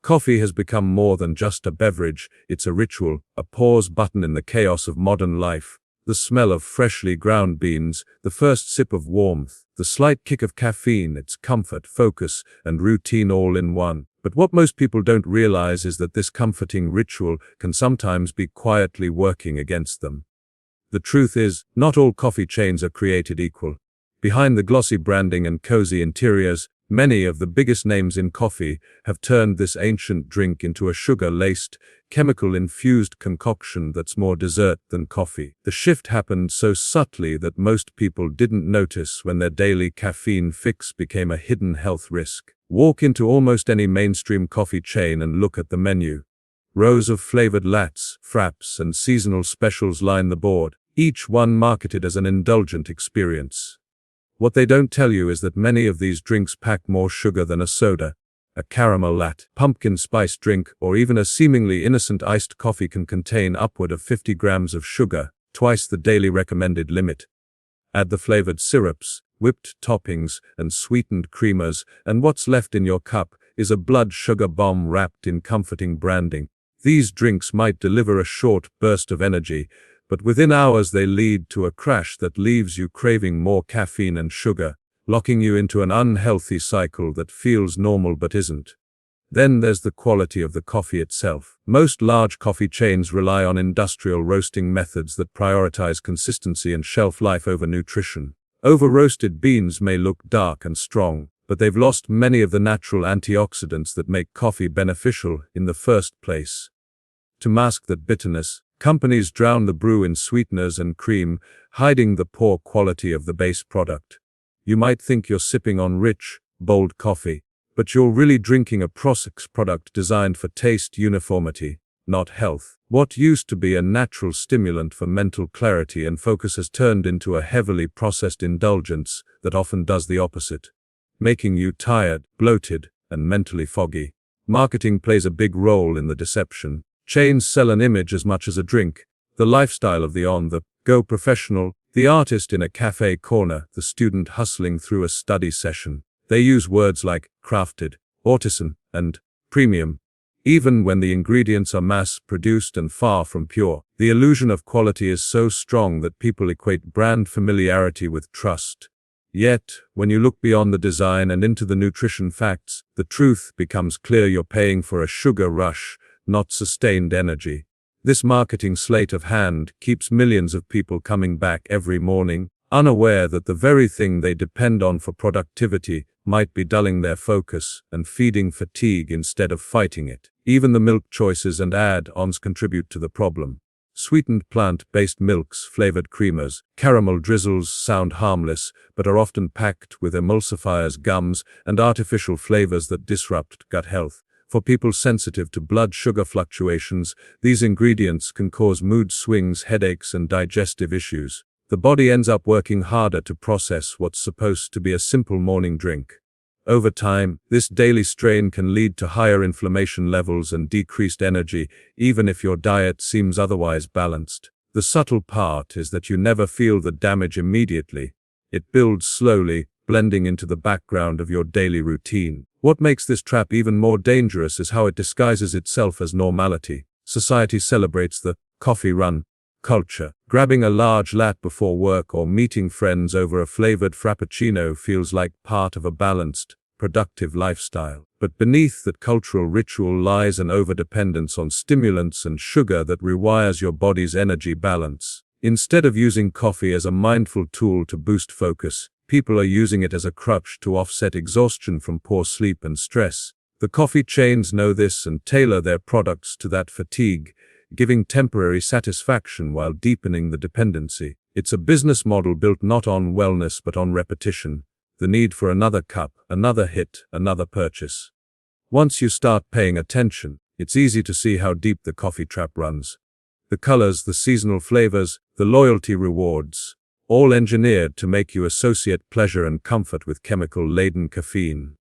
Coffee has become more than just a beverage, it's a ritual, a pause button in the chaos of modern life. The smell of freshly ground beans, the first sip of warmth, the slight kick of caffeine, it's comfort, focus, and routine all in one. But what most people don't realize is that this comforting ritual can sometimes be quietly working against them. The truth is, not all coffee chains are created equal. Behind the glossy branding and cozy interiors, many of the biggest names in coffee have turned this ancient drink into a sugar-laced, chemical-infused concoction that's more dessert than coffee. The shift happened so subtly that most people didn't notice when their daily caffeine fix became a hidden health risk. Walk into almost any mainstream coffee chain and look at the menu. Rows of flavored lattes, fraps, and seasonal specials line the board, each one marketed as an indulgent experience. What they don't tell you is that many of these drinks pack more sugar than a soda. A caramel latte, pumpkin spice drink, or even a seemingly innocent iced coffee can contain upward of 50 grams of sugar, twice the daily recommended limit. Add the flavored syrups, whipped toppings, and sweetened creamers, and what's left in your cup is a blood sugar bomb wrapped in comforting branding. These drinks might deliver a short burst of energy, but within hours they lead to a crash that leaves you craving more caffeine and sugar, locking you into an unhealthy cycle that feels normal but isn't. Then there's the quality of the coffee itself. Most large coffee chains rely on industrial roasting methods that prioritize consistency and shelf life over nutrition. Over-roasted beans may look dark and strong, but they've lost many of the natural antioxidants that make coffee beneficial in the first place. To mask that bitterness, companies drown the brew in sweeteners and cream, hiding the poor quality of the base product. You might think you're sipping on rich, bold coffee, but you're really drinking a processed product designed for taste uniformity, not health. What used to be a natural stimulant for mental clarity and focus has turned into a heavily processed indulgence that often does the opposite, making you tired, bloated, and mentally foggy. Marketing plays a big role in the deception. Chains sell an image as much as a drink, the lifestyle of the on-the-go professional, the artist in a cafe corner, the student hustling through a study session. They use words like crafted, artisan, and premium. Even when the ingredients are mass-produced and far from pure, the illusion of quality is so strong that people equate brand familiarity with trust. Yet, when you look beyond the design and into the nutrition facts, the truth becomes clear: you're paying for a sugar rush, not sustained energy. This marketing sleight of hand keeps millions of people coming back every morning, unaware that the very thing they depend on for productivity might be dulling their focus and feeding fatigue instead of fighting it. Even the milk choices and add-ons contribute to the problem. Sweetened plant-based milks, flavored creamers, caramel drizzles sound harmless, but are often packed with emulsifiers, gums, and artificial flavors that disrupt gut health. For people sensitive to blood sugar fluctuations, these ingredients can cause mood swings, headaches, and digestive issues. The body ends up working harder to process what's supposed to be a simple morning drink. Over time, this daily strain can lead to higher inflammation levels and decreased energy, even if your diet seems otherwise balanced. The subtle part is that you never feel the damage immediately. It builds slowly, blending into the background of your daily routine. What makes this trap even more dangerous is how it disguises itself as normality. Society celebrates the coffee run culture. Grabbing a large latte before work or meeting friends over a flavored frappuccino feels like part of a balanced, productive lifestyle. But beneath that cultural ritual lies an overdependence on stimulants and sugar that rewires your body's energy balance. Instead of using coffee as a mindful tool to boost focus, people are using it as a crutch to offset exhaustion from poor sleep and stress. The coffee chains know this and tailor their products to that fatigue, giving temporary satisfaction while deepening the dependency. It's a business model built not on wellness but on repetition, the need for another cup, another hit, another purchase. Once you start paying attention, it's easy to see how deep the coffee trap runs. The colors, the seasonal flavors, the loyalty rewards, all engineered to make you associate pleasure and comfort with chemical-laden caffeine.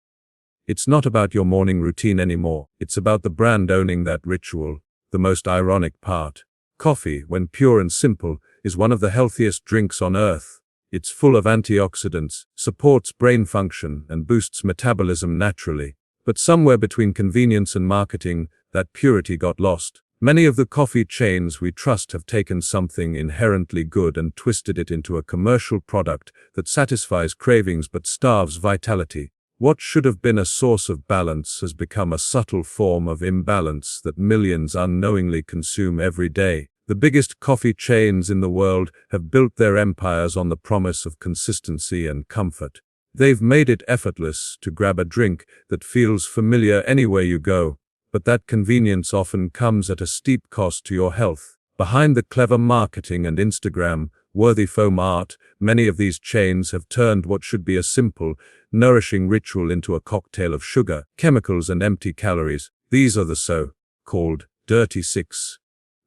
It's not about your morning routine anymore, it's about the brand owning that ritual. The most ironic part: coffee, when pure and simple, is one of the healthiest drinks on earth. It's full of antioxidants, supports brain function, and boosts metabolism naturally. But somewhere between convenience and marketing, that purity got lost. Many of the coffee chains we trust have taken something inherently good and twisted it into a commercial product that satisfies cravings but starves vitality. What should have been a source of balance has become a subtle form of imbalance that millions unknowingly consume every day. The biggest coffee chains in the world have built their empires on the promise of consistency and comfort. They've made it effortless to grab a drink that feels familiar anywhere you go, but that convenience often comes at a steep cost to your health. Behind the clever marketing and Instagram-worthy foam art, many of these chains have turned what should be a simple, nourishing ritual into a cocktail of sugar, chemicals, and empty calories. These are the so-called dirty six.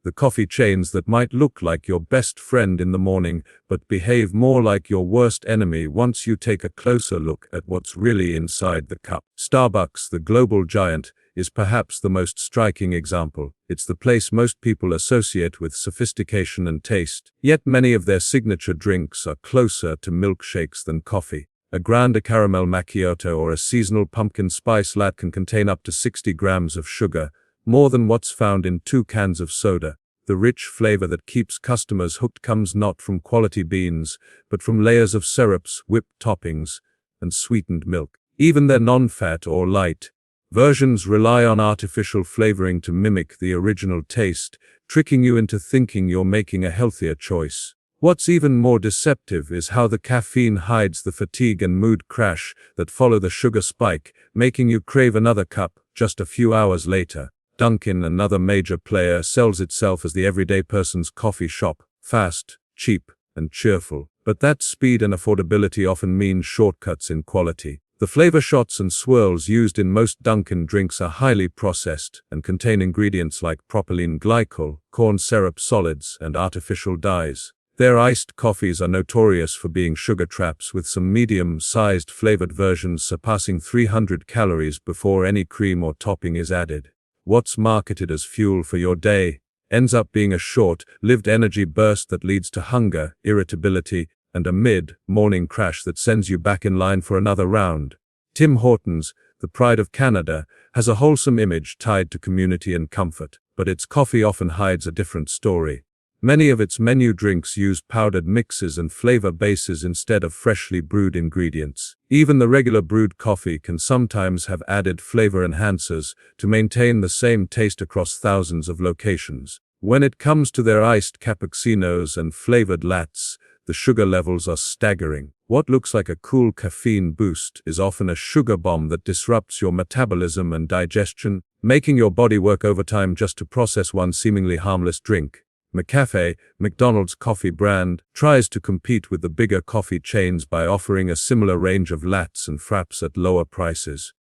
The coffee chains that might look like your best friend in the morning, but behave more like your worst enemy once you take a closer look at what's really inside the cup. Starbucks, the global giant, is perhaps the most striking example. It's the place most people associate with sophistication and taste, yet many of their signature drinks are closer to milkshakes than coffee. A grande caramel macchiato or a seasonal pumpkin spice latte can contain up to 60 grams of sugar, more than what's found in 2 cans of soda. The rich flavor that keeps customers hooked comes not from quality beans, but from layers of syrups, whipped toppings, and sweetened milk. Even their non-fat or light versions rely on artificial flavoring to mimic the original taste, tricking you into thinking you're making a healthier choice. What's even more deceptive is how the caffeine hides the fatigue and mood crash that follow the sugar spike, making you crave another cup just a few hours later. Dunkin', another major player, sells itself as the everyday person's coffee shop, fast, cheap, and cheerful. But that speed and affordability often mean shortcuts in quality. The flavor shots and swirls used in most Dunkin' drinks are highly processed and contain ingredients like propylene glycol, corn syrup solids, and artificial dyes. Their iced coffees are notorious for being sugar traps, with some medium-sized flavored versions surpassing 300 calories before any cream or topping is added. What's marketed as fuel for your day ends up being a short-lived energy burst that leads to hunger, irritability, and a mid-morning crash that sends you back in line for another round. Tim Hortons, the pride of Canada, has a wholesome image tied to community and comfort, but its coffee often hides a different story. Many of its menu drinks use powdered mixes and flavor bases instead of freshly brewed ingredients. Even the regular brewed coffee can sometimes have added flavor enhancers to maintain the same taste across thousands of locations. When it comes to their iced cappuccinos and flavored lattes, the sugar levels are staggering. What looks like a cool caffeine boost is often a sugar bomb that disrupts your metabolism and digestion, making your body work overtime just to process one seemingly harmless drink. McCafe, McDonald's coffee brand, tries to compete with the bigger coffee chains by offering a similar range of lattes and fraps at lower prices.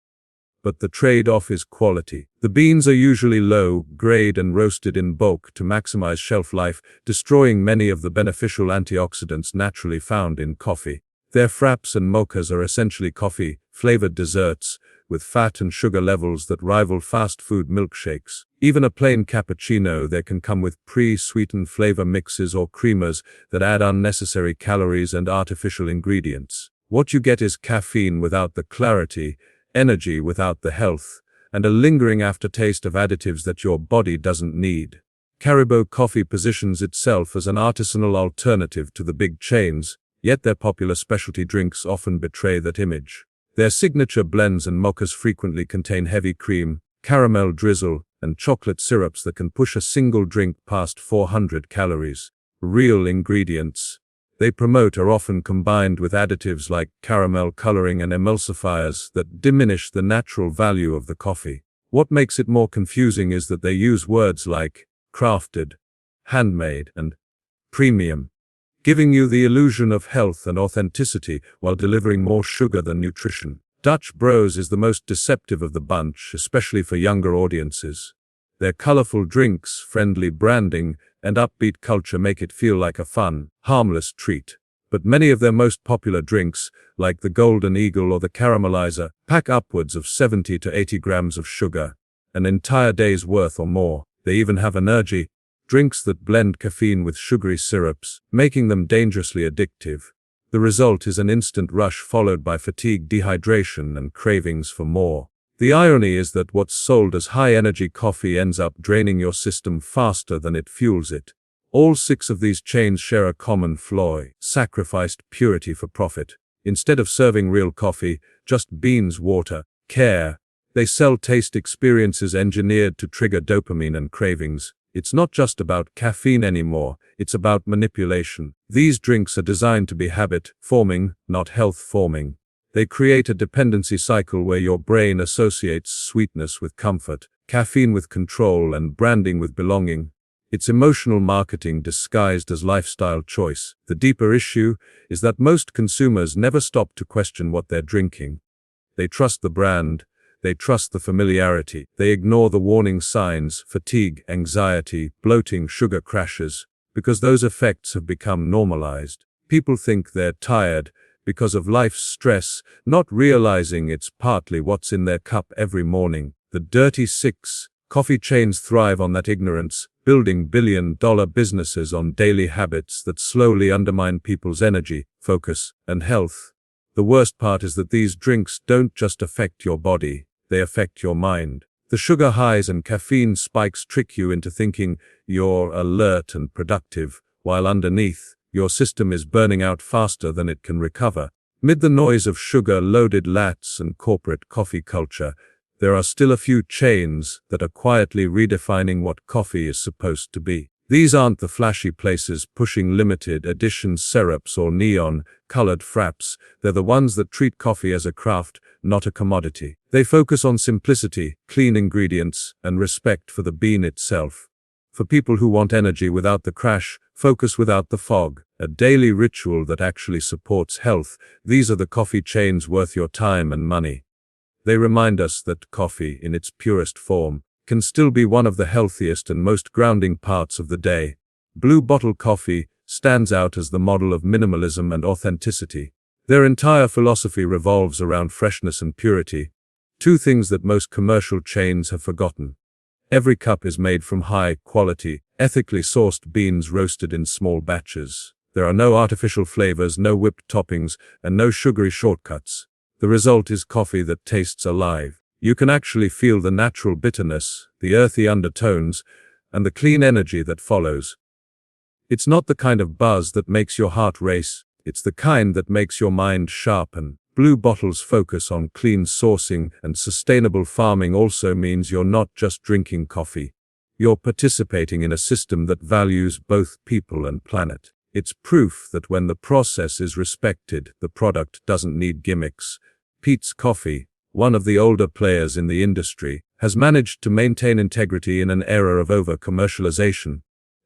But the trade-off is quality. The beans are usually low-grade and roasted in bulk to maximize shelf life, destroying many of the beneficial antioxidants naturally found in coffee. Their fraps and mochas are essentially coffee-flavored desserts, with fat and sugar levels that rival fast food milkshakes. Even a plain cappuccino there can come with pre-sweetened flavor mixes or creamers that add unnecessary calories and artificial ingredients. What you get is caffeine without the clarity, energy without the health, and a lingering aftertaste of additives that your body doesn't need. Caribou Coffee positions itself as an artisanal alternative to the big chains, yet their popular specialty drinks often betray that image. Their signature blends and mochas frequently contain heavy cream, caramel drizzle, and chocolate syrups that can push a single drink past 400 calories. Real ingredients they promote are often combined with additives like caramel coloring and emulsifiers that diminish the natural value of the coffee. What makes it more confusing is that they use words like crafted, handmade, and premium, giving you the illusion of health and authenticity while delivering more sugar than nutrition. Dutch Bros is the most deceptive of the bunch, especially for younger audiences. Their colorful drinks, friendly branding, and upbeat culture make it feel like a fun, harmless treat. But many of their most popular drinks, like the Golden Eagle or the Caramelizer, pack upwards of 70 to 80 grams of sugar, an entire day's worth or more. They even have Energize drinks that blend caffeine with sugary syrups, making them dangerously addictive. The result is an instant rush followed by fatigue, dehydration, and cravings for more. The irony is that what's sold as high-energy coffee ends up draining your system faster than it fuels it. All 6 of these chains share a common flaw: sacrificed purity for profit. Instead of serving real coffee, just beans, water, care, they sell taste experiences engineered to trigger dopamine and cravings. It's not just about caffeine anymore, it's about manipulation. These drinks are designed to be habit-forming, not health-forming. They create a dependency cycle where your brain associates sweetness with comfort, caffeine with control, and branding with belonging. It's emotional marketing disguised as lifestyle choice. The deeper issue is that most consumers never stop to question what they're drinking. They trust the brand. They trust the familiarity. They ignore the warning signs: fatigue, anxiety, bloating, sugar crashes, because those effects have become normalized. People think they're tired because of life's stress, not realizing it's partly what's in their cup every morning. The dirty 6. Coffee chains thrive on that ignorance, building billion-dollar businesses on daily habits that slowly undermine people's energy, focus, and health. The worst part is that these drinks don't just affect your body. They affect your mind. The sugar highs and caffeine spikes trick you into thinking you're alert and productive, while underneath, your system is burning out faster than it can recover. Amid the noise of sugar-loaded lattes and corporate coffee culture, there are still a few chains that are quietly redefining what coffee is supposed to be. These aren't the flashy places pushing limited edition syrups or neon-colored fraps. They're the ones that treat coffee as a craft, not a commodity. They focus on simplicity, clean ingredients, and respect for the bean itself. For people who want energy without the crash, focus without the fog, a daily ritual that actually supports health, these are the coffee chains worth your time and money. They remind us that coffee, in its purest form, can still be one of the healthiest and most grounding parts of the day. Blue Bottle Coffee stands out as the model of minimalism and authenticity. Their entire philosophy revolves around freshness and purity, 2 things that most commercial chains have forgotten. Every cup is made from high-quality, ethically sourced beans roasted in small batches. There are no artificial flavors, no whipped toppings, and no sugary shortcuts. The result is coffee that tastes alive. You can actually feel the natural bitterness, the earthy undertones, and the clean energy that follows. It's not the kind of buzz that makes your heart race, it's the kind that makes your mind sharpen. Blue Bottle's focus on clean sourcing and sustainable farming also means you're not just drinking coffee. You're participating in a system that values both people and planet. It's proof that when the process is respected, the product doesn't need gimmicks. Peet's Coffee, one of the older players in the industry, has managed to maintain integrity in an era of over-commercialization.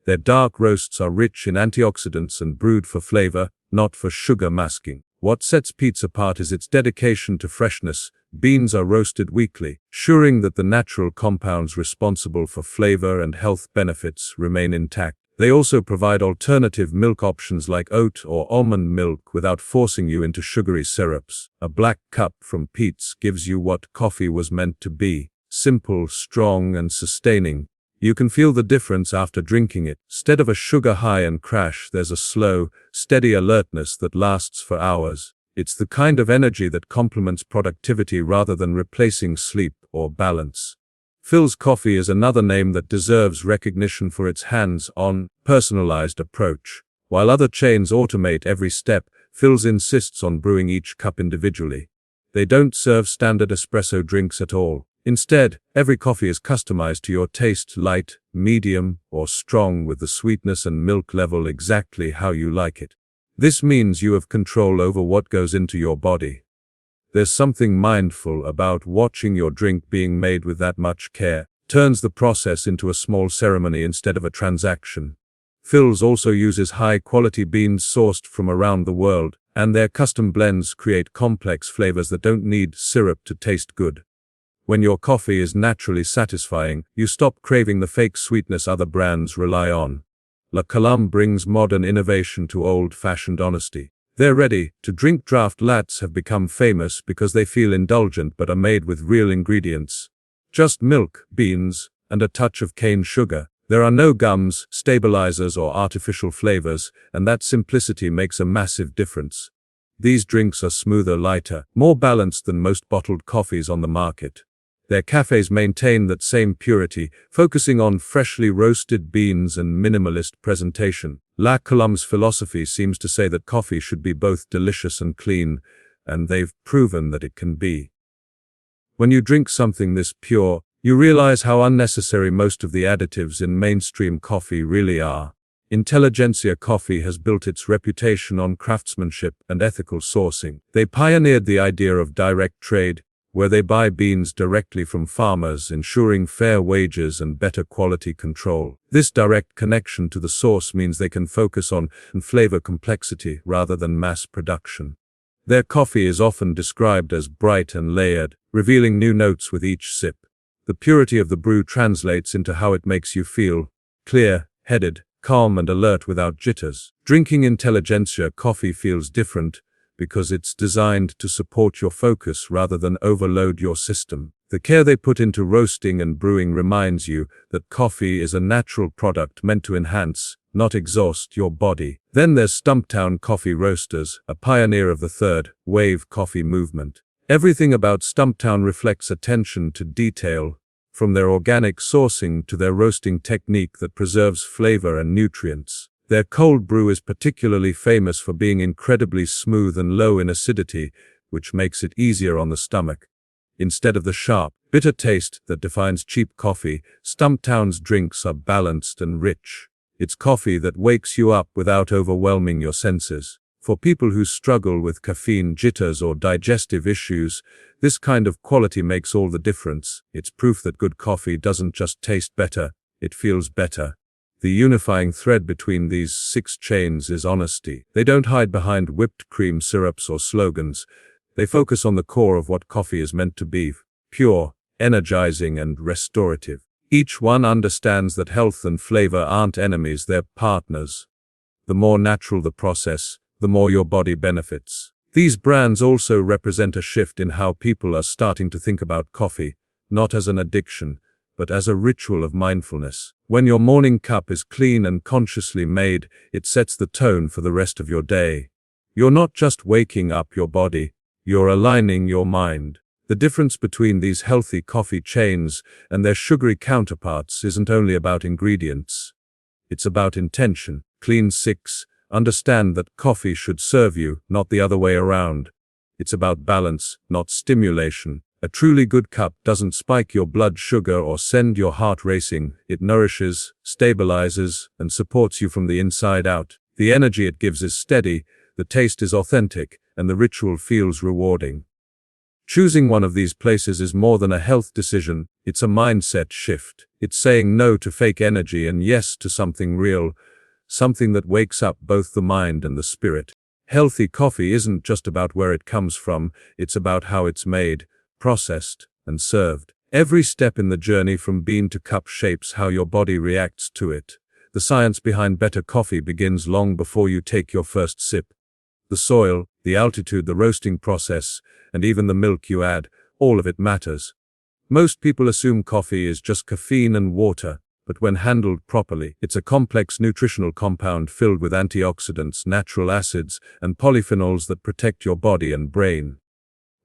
Their dark roasts are rich in antioxidants and brewed for flavor, not for sugar masking. What sets Peet's apart is its dedication to freshness. Beans are roasted weekly, ensuring that the natural compounds responsible for flavor and health benefits remain intact. They also provide alternative milk options like oat or almond milk without forcing you into sugary syrups. A black cup from Peet's gives you what coffee was meant to be: simple, strong, and sustaining. You can feel the difference after drinking it. Instead of a sugar high and crash, there's a slow, steady alertness that lasts for hours. It's the kind of energy that complements productivity rather than replacing sleep or balance. Phil's Coffee is another name that deserves recognition for its hands-on, personalized approach. While other chains automate every step, Phil's insists on brewing each cup individually. They don't serve standard espresso drinks at all. Instead, every coffee is customized to your taste: light, medium, or strong, with the sweetness and milk level exactly how you like it. This means you have control over what goes into your body. There's something mindful about watching your drink being made with that much care. Turns the process into a small ceremony instead of a transaction. Phil's also uses high-quality beans sourced from around the world, and their custom blends create complex flavors that don't need syrup to taste good. When your coffee is naturally satisfying, you stop craving the fake sweetness other brands rely on. La Colombe brings modern innovation to old-fashioned honesty. Their ready-to-drink draft lattes have become famous because they feel indulgent but are made with real ingredients. Just milk, beans, and a touch of cane sugar. There are no gums, stabilizers, or artificial flavors, and that simplicity makes a massive difference. These drinks are smoother, lighter, more balanced than most bottled coffees on the market. Their cafes maintain that same purity, focusing on freshly roasted beans and minimalist presentation. La Colombe's philosophy seems to say that coffee should be both delicious and clean, and they've proven that it can be. When you drink something this pure, you realize how unnecessary most of the additives in mainstream coffee really are. Intelligentsia Coffee has built its reputation on craftsmanship and ethical sourcing. They pioneered the idea of direct trade, where they buy beans directly from farmers, ensuring fair wages and better quality control. This direct connection to the source means they can focus on flavor complexity rather than mass production. Their coffee is often described as bright and layered, revealing new notes with each sip. The purity of the brew translates into how it makes you feel: clear-headed, calm and alert without jitters. Drinking Intelligentsia Coffee feels different because it's designed to support your focus rather than overload your system. The care they put into roasting and brewing reminds you that coffee is a natural product meant to enhance, not exhaust your body. Then there's Stumptown Coffee Roasters, a pioneer of the third wave coffee movement. Everything about Stumptown reflects attention to detail, from their organic sourcing to their roasting technique that preserves flavor and nutrients. Their cold brew is particularly famous for being incredibly smooth and low in acidity, which makes it easier on the stomach. Instead of the sharp, bitter taste that defines cheap coffee, Stumptown's drinks are balanced and rich. It's coffee that wakes you up without overwhelming your senses. For people who struggle with caffeine jitters or digestive issues, this kind of quality makes all the difference. It's proof that good coffee doesn't just taste better, it feels better. The unifying thread between these 6 chains is honesty. They don't hide behind whipped cream syrups or slogans. They focus on the core of what coffee is meant to be: pure, energizing, and restorative. Each one understands that health and flavor aren't enemies, they're partners. The more natural the process, the more your body benefits. These brands also represent a shift in how people are starting to think about coffee, not as an addiction, but as a ritual of mindfulness. When your morning cup is clean and consciously made, it sets the tone for the rest of your day. You're not just waking up your body, you're aligning your mind. The difference between these healthy coffee chains and their sugary counterparts isn't only about ingredients. It's about intention. Clean 6. Understand that coffee should serve you, not the other way around. It's about balance, not stimulation. A truly good cup doesn't spike your blood sugar or send your heart racing. It nourishes, stabilizes, and supports you from the inside out. The energy it gives is steady, the taste is authentic, and the ritual feels rewarding. Choosing one of these places is more than a health decision, it's a mindset shift. It's saying no to fake energy and yes to something real, something that wakes up both the mind and the spirit. Healthy coffee isn't just about where it comes from, it's about how it's made, processed, and served. Every step in the journey from bean to cup shapes how your body reacts to it. The science behind better coffee begins long before you take your first sip. The soil, the altitude, the roasting process, and even the milk you add, all of it matters. Most people assume coffee is just caffeine and water, but when handled properly, it's a complex nutritional compound filled with antioxidants, natural acids, and polyphenols that protect your body and brain.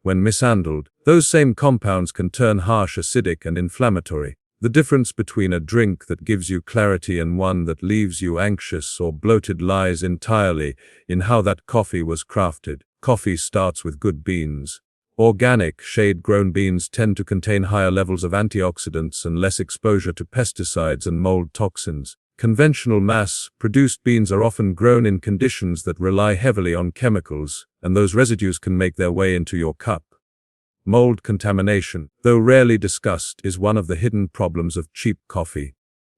When mishandled, those same compounds can turn harsh, acidic, and inflammatory. The difference between a drink that gives you clarity and one that leaves you anxious or bloated lies entirely in how that coffee was crafted. Coffee starts with good beans. Organic, shade-grown beans tend to contain higher levels of antioxidants and less exposure to pesticides and mold toxins. Conventional mass-produced beans are often grown in conditions that rely heavily on chemicals, and those residues can make their way into your cup. Mold contamination, though rarely discussed, is one of the hidden problems of cheap coffee.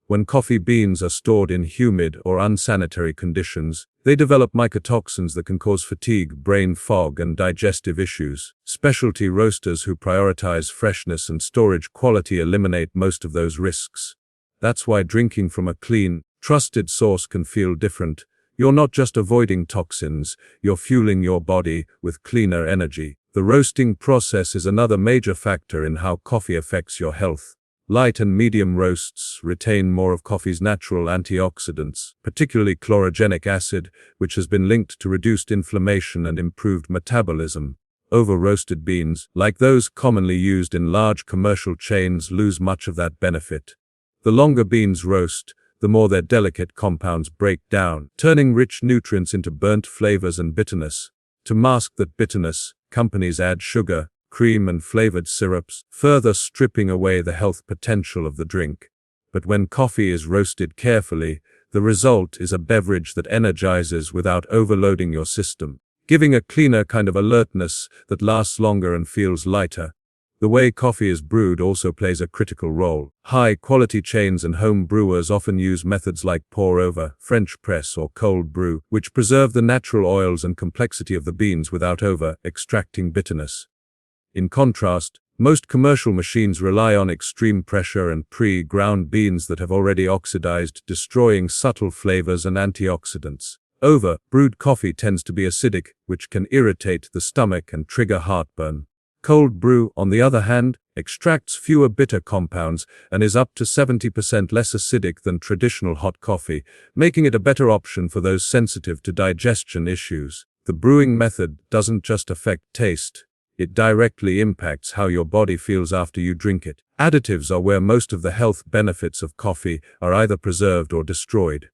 When coffee beans are stored in humid or unsanitary conditions, they develop mycotoxins that can cause fatigue, brain fog, and digestive issues. Specialty roasters who prioritize freshness and storage quality eliminate most of those risks. That's why drinking from a clean, trusted source can feel different. You're not just avoiding toxins, you're fueling your body with cleaner energy. The roasting process is another major factor in how coffee affects your health. Light and medium roasts retain more of coffee's natural antioxidants, particularly chlorogenic acid, which has been linked to reduced inflammation and improved metabolism. Over-roasted beans, like those commonly used in large commercial chains, lose much of that benefit. The longer beans roast, the more their delicate compounds break down, turning rich nutrients into burnt flavors and bitterness. To mask that bitterness, companies add sugar, cream and flavored syrups, further stripping away the health potential of the drink. But when coffee is roasted carefully, the result is a beverage that energizes without overloading your system, giving a cleaner kind of alertness that lasts longer and feels lighter. The way coffee is brewed also plays a critical role. High-quality chains and home brewers often use methods like pour-over, French press, or cold brew, which preserve the natural oils and complexity of the beans without over-extracting bitterness. In contrast, most commercial machines rely on extreme pressure and pre-ground beans that have already oxidized, destroying subtle flavors and antioxidants. Over-brewed coffee tends to be acidic, which can irritate the stomach and trigger heartburn. Cold brew, on the other hand, extracts fewer bitter compounds and is up to 70% less acidic than traditional hot coffee, making it a better option for those sensitive to digestion issues. The brewing method doesn't just affect taste. It directly impacts how your body feels after you drink it. Additives are where most of the health benefits of coffee are either preserved or destroyed.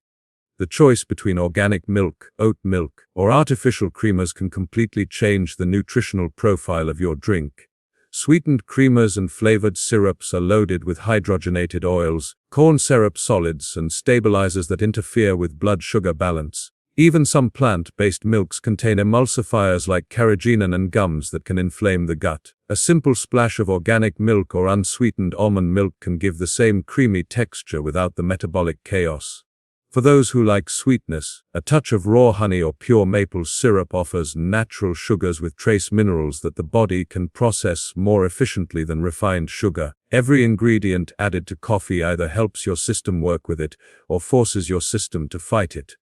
The choice between organic milk, oat milk, or artificial creamers can completely change the nutritional profile of your drink. Sweetened creamers and flavored syrups are loaded with hydrogenated oils, corn syrup solids, and stabilizers that interfere with blood sugar balance. Even some plant-based milks contain emulsifiers like carrageenan and gums that can inflame the gut. A simple splash of organic milk or unsweetened almond milk can give the same creamy texture without the metabolic chaos. For those who like sweetness, a touch of raw honey or pure maple syrup offers natural sugars with trace minerals that the body can process more efficiently than refined sugar. Every ingredient added to coffee either helps your system work with it or forces your system to fight it.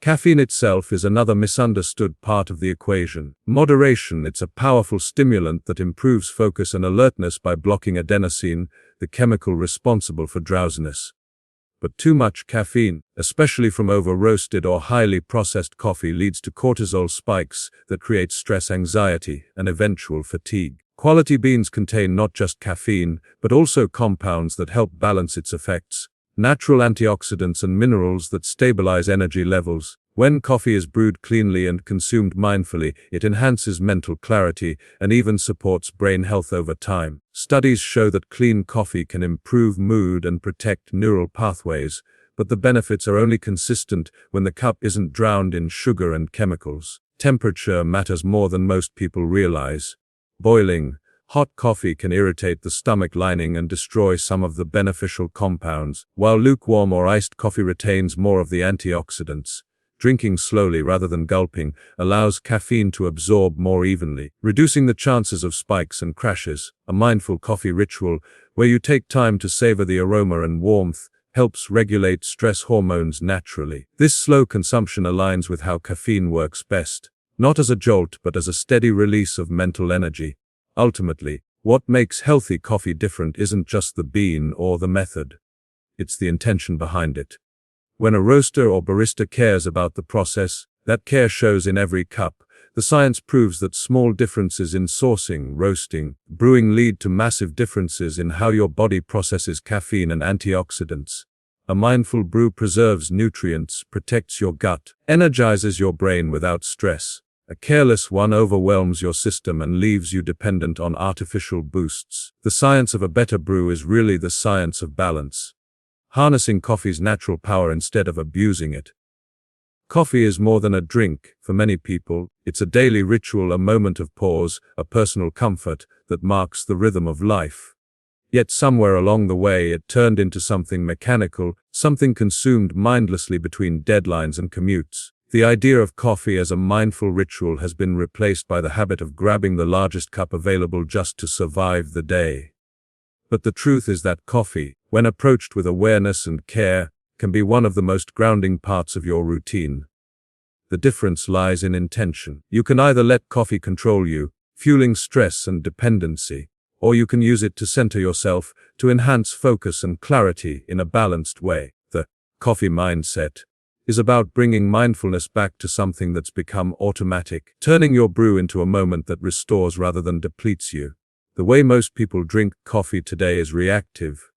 Caffeine itself is another misunderstood part of the equation. Moderation, it's a powerful stimulant that improves focus and alertness by blocking adenosine, the chemical responsible for drowsiness. But too much caffeine, especially from over-roasted or highly processed coffee, leads to cortisol spikes that create stress, anxiety, and eventual fatigue. Quality beans contain not just caffeine, but also compounds that help balance its effects. Natural antioxidants and minerals that stabilize energy levels. When coffee is brewed cleanly and consumed mindfully, it enhances mental clarity and even supports brain health over time. Studies show that clean coffee can improve mood and protect neural pathways, but the benefits are only consistent when the cup isn't drowned in sugar and chemicals. Temperature matters more than most people realize. Boiling hot coffee can irritate the stomach lining and destroy some of the beneficial compounds, while lukewarm or iced coffee retains more of the antioxidants. Drinking slowly rather than gulping allows caffeine to absorb more evenly, reducing the chances of spikes and crashes. A mindful coffee ritual, where you take time to savor the aroma and warmth, helps regulate stress hormones naturally. This slow consumption aligns with how caffeine works best, not as a jolt but as a steady release of mental energy. Ultimately, what makes healthy coffee different isn't just the bean or the method. It's the intention behind it. When a roaster or barista cares about the process, that care shows in every cup. The science proves that small differences in sourcing, roasting, brewing lead to massive differences in how your body processes caffeine and antioxidants. A mindful brew preserves nutrients, protects your gut, energizes your brain without stress. A careless one overwhelms your system and leaves you dependent on artificial boosts. The science of a better brew is really the science of balance. Harnessing coffee's natural power instead of abusing it. Coffee is more than a drink. For many people, it's a daily ritual, a moment of pause, a personal comfort that marks the rhythm of life. Yet somewhere along the way it turned into something mechanical, something consumed mindlessly between deadlines and commutes. The idea of coffee as a mindful ritual has been replaced by the habit of grabbing the largest cup available just to survive the day. But the truth is that coffee, when approached with awareness and care, can be one of the most grounding parts of your routine. The difference lies in intention. You can either let coffee control you, fueling stress and dependency, or you can use it to center yourself, to enhance focus and clarity in a balanced way. The coffee mindset is about bringing mindfulness back to something that's become automatic, turning your brew into a moment that restores rather than depletes you. The way most people drink coffee today is reactive.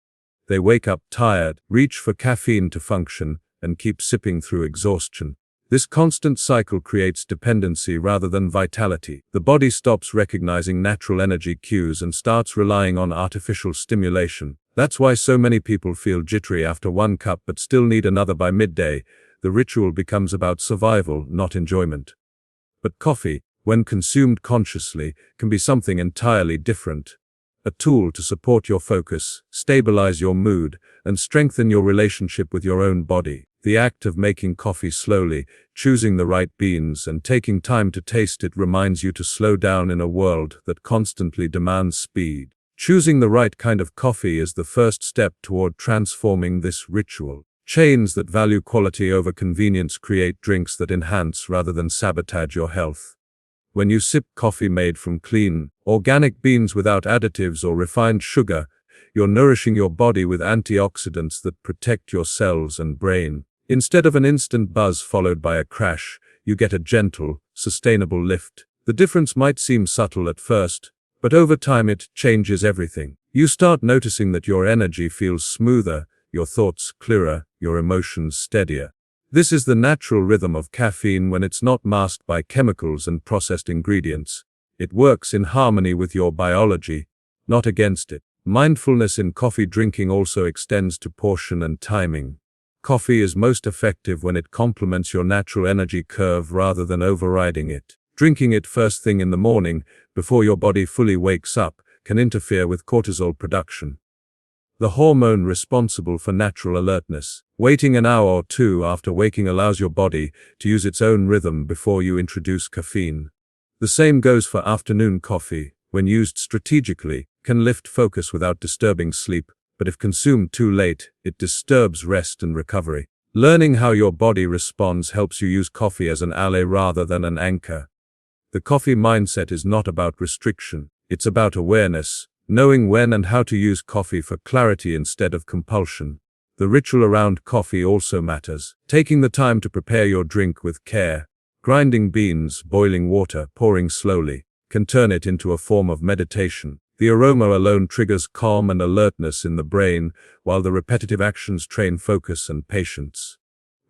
They wake up tired, reach for caffeine to function, and keep sipping through exhaustion. This constant cycle creates dependency rather than vitality. The body stops recognizing natural energy cues and starts relying on artificial stimulation. That's why so many people feel jittery after one cup but still need another by midday. The ritual becomes about survival, not enjoyment. But coffee, when consumed consciously, can be something entirely different. A tool to support your focus, stabilize your mood, and strengthen your relationship with your own body. The act of making coffee slowly, choosing the right beans, and taking time to taste it reminds you to slow down in a world that constantly demands speed. Choosing the right kind of coffee is the first step toward transforming this ritual. Chains that value quality over convenience create drinks that enhance rather than sabotage your health. When you sip coffee made from clean, organic beans without additives or refined sugar, you're nourishing your body with antioxidants that protect your cells and brain. Instead of an instant buzz followed by a crash, you get a gentle, sustainable lift. The difference might seem subtle at first, but over time it changes everything. You start noticing that your energy feels smoother, your thoughts clearer, your emotions steadier. This is the natural rhythm of caffeine when it's not masked by chemicals and processed ingredients. It works in harmony with your biology, not against it. Mindfulness in coffee drinking also extends to portion and timing. Coffee is most effective when it complements your natural energy curve rather than overriding it. Drinking it first thing in the morning, before your body fully wakes up, can interfere with cortisol production, the hormone responsible for natural alertness. Waiting an hour or two after waking allows your body to use its own rhythm before you introduce caffeine. The same goes for afternoon coffee. When used strategically, can lift focus without disturbing sleep, but if consumed too late, it disturbs rest and recovery. Learning how your body responds helps you use coffee as an ally rather than an anchor. The coffee mindset is not about restriction, it's about awareness, knowing when and how to use coffee for clarity instead of compulsion. The ritual around coffee also matters. Taking the time to prepare your drink with care, grinding beans, boiling water, pouring slowly, can turn it into a form of meditation. The aroma alone triggers calm and alertness in the brain, while the repetitive actions train focus and patience.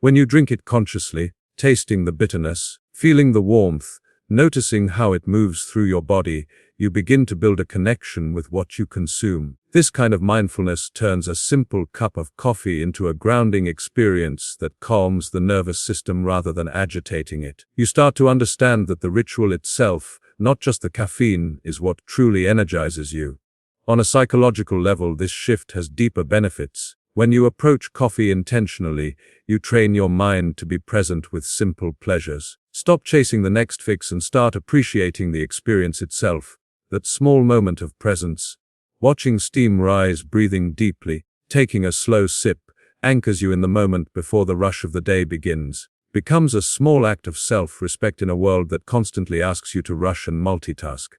When you drink it consciously, tasting the bitterness, feeling the warmth, noticing how it moves through your body, you begin to build a connection with what you consume. This kind of mindfulness turns a simple cup of coffee into a grounding experience that calms the nervous system rather than agitating it. You start to understand that the ritual itself, not just the caffeine, is what truly energizes you. On a psychological level, this shift has deeper benefits. When you approach coffee intentionally, you train your mind to be present with simple pleasures. Stop chasing the next fix and start appreciating the experience itself. That small moment of presence, watching steam rise, breathing deeply, taking a slow sip, anchors you in the moment before the rush of the day begins. Becomes a small act of self-respect in a world that constantly asks you to rush and multitask.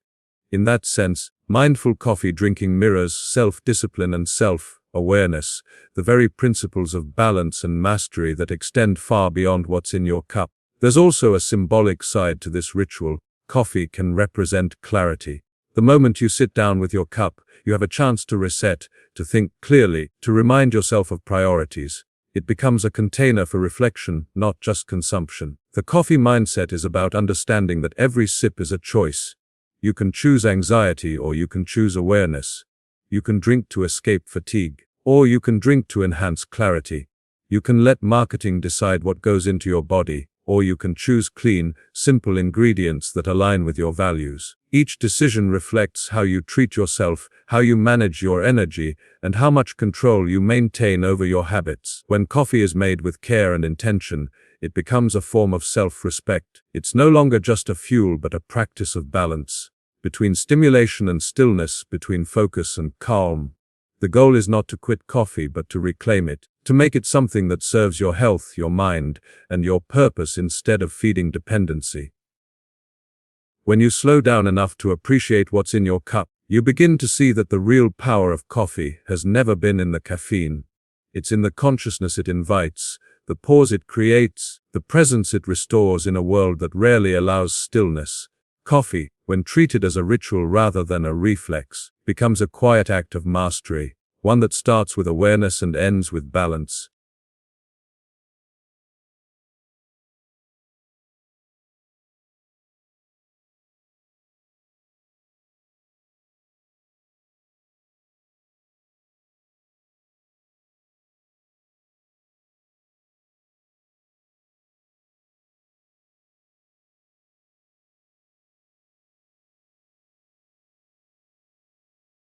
In that sense, mindful coffee drinking mirrors self-discipline and self-awareness, the very principles of balance and mastery that extend far beyond what's in your cup. There's also a symbolic side to this ritual. Coffee can represent clarity. The moment you sit down with your cup, you have a chance to reset, to think clearly, to remind yourself of priorities. It becomes a container for reflection, not just consumption. The coffee mindset is about understanding that every sip is a choice. You can choose anxiety or you can choose awareness. You can drink to escape fatigue, or you can drink to enhance clarity. You can let marketing decide what goes into your body, or you can choose clean, simple ingredients that align with your values. Each decision reflects how you treat yourself, how you manage your energy, and how much control you maintain over your habits. When coffee is made with care and intention, it becomes a form of self-respect. It's no longer just a fuel but a practice of balance. Between stimulation and stillness, between focus and calm. The goal is not to quit coffee but to reclaim it, to make it something that serves your health, your mind, and your purpose instead of feeding dependency. When you slow down enough to appreciate what's in your cup, you begin to see that the real power of coffee has never been in the caffeine. It's in the consciousness it invites, the pause it creates, the presence it restores in a world that rarely allows stillness. Coffee, when treated as a ritual rather than a reflex, becomes a quiet act of mastery, one that starts with awareness and ends with balance.